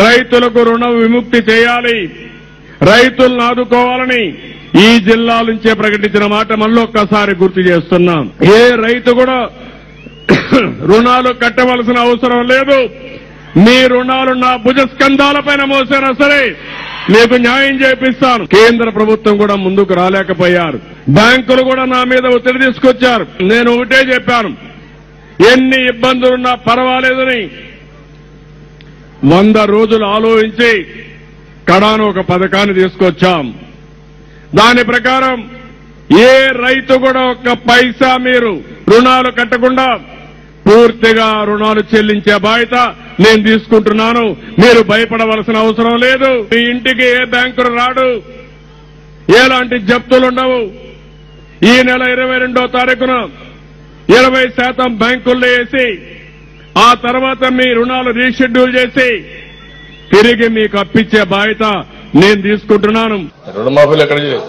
రైతులకు రుణ విముక్తి చేయాలి, రైతులను ఆదుకోవాలని ఈ జిల్లా నుంచే ప్రకటించిన మాట మళ్ళొక్కసారి గుర్తు చేస్తున్నాం. ఏ రైతు కూడా రుణాలు కట్టవలసిన అవసరం లేదు. మీ రుణాలు నా భుజస్కంధాలపైన మోసినా సరే మీకు న్యాయం చేపిస్తాను. కేంద్ర ప్రభుత్వం కూడా ముందుకు రాలేకపోయారు. బ్యాంకులు కూడా నా మీద ఒత్తిడి తీసుకొచ్చారు. నేను ఒకటే చెప్పాను, ఎన్ని ఇబ్బందులున్నా పర్వాలేదని 100 రోజులు ఆలోచించి కడాను ఒక పథకాన్ని తీసుకొచ్చాం. దాని ప్రకారం ఏ రైతు కూడా ఒక్క పైసా మీరు రుణాలు కట్టకుండా పూర్తిగా రుణాలు చెల్లించే బాధ్యత నేను తీసుకుంటున్నాను. మీరు భయపడవలసిన అవసరం లేదు. మీ ఇంటికి ఏ బ్యాంకులు రాడు, ఎలాంటి జప్తులుండవు. ఈ నెల 22వ తారీఖున 20% బ్యాంకుల్లో వేసి ఆ తర్వాత మీ రుణాలు రీషెడ్యూల్ చేసి తిరిగి మీకు అప్పిచ్చే బాధ్యత నేను తీసుకుంటున్నాను. రుణమాఫీలు ఎక్కడ చేయలేదు.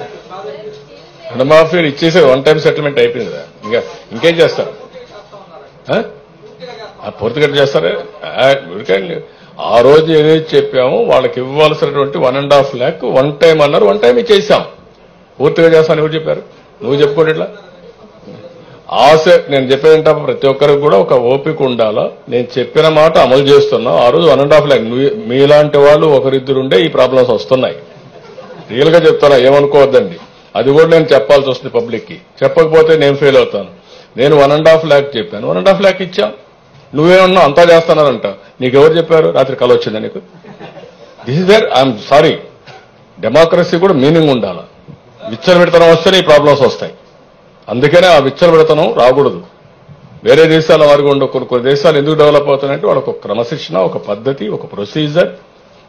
రుణమాఫీలు ఇచ్చేసి 1 టైం సెటిల్మెంట్ అయిపోయింది కదా, ఇంకేం చేస్తారు? పూర్తిగా చేస్తారే. ఆ రోజు ఏదైతే చెప్పామో వాళ్ళకి ఇవ్వాల్సినటువంటి 1.5 lakh 1 టైం అన్నారు, 1 టైం ఇచ్చేసాం. పూర్తిగా చేస్తాను ఎవరు చెప్పారు? నువ్వు చెప్పుకోండి. ఇట్లా ఆశ నేను చెప్పేదంటే ప్రతి ఒక్కరికి కూడా ఒక ఓపిక ఉండాలా. నేను చెప్పిన మాట అమలు చేస్తున్నా. ఆ రోజు 1.5 lakh మీలాంటి వాళ్ళు ఒకరిద్దరుండే ఈ ప్రాబ్లమ్స్ వస్తున్నాయి. రియల్ గా చెప్తారా, ఏమనుకోవద్దండి. అది కూడా నేను చెప్పాల్సి వస్తుంది పబ్లిక్ కి. చెప్పకపోతే నేను ఫెయిల్ అవుతాను. నేను 1.5 lakh చెప్పాను, 1.5 lakh ఇచ్చాం. నువ్వేమన్నా అంతా చేస్తున్నారంట. నీకెవరు చెప్పారు? రాత్రి కల వచ్చిందా నీకు? This is there. I'm sorry, democracy కూడా మీనింగ్ ఉండాలి. విచ్చలవిడితనం వస్తేనే ఈ ప్రాబ్లమ్స్ వస్తాయి. అందుకనే ఆ విచ్చలవిడితనం రాకూడదు. వేరే దేశాల వారికి ఉండే కొన్ని దేశాలు ఎందుకు డెవలప్ అవుతున్నాయంటే వాళ్ళకు ఒక క్రమశిక్షణ, ఒక పద్ధతి, ఒక ప్రొసీజర్.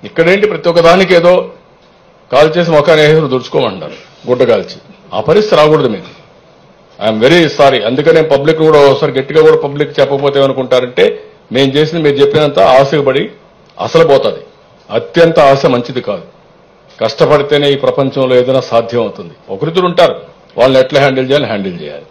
ఇక్కడేంటి ప్రతి ఒక్క దానికి ఏదో కాల్ చేసి మొఖాన్ని దుడుచుకోమంటారు, గుడ్డ కాల్చి. ఆ పరిస్థితి రాకూడదు మీకు. I'm very sorry. అందుకనే పబ్లిక్ కూడా ఒకసారి గట్టిగా కూడా పబ్లిక్ చెప్పకపోతే ఏమనుకుంటారంటే మేము చేసింది మీరు చెప్పినంత ఆశపడి అసలు పోతుంది. అత్యంత ఆశ మంచిది కాదు. కష్టపడితేనే ఈ ప్రపంచంలో ఏదైనా సాధ్యం అవుతుంది. ఒకరిద్దరు ఉంటారు, వాళ్ళని ఎట్లా హ్యాండిల్ చేయాలి.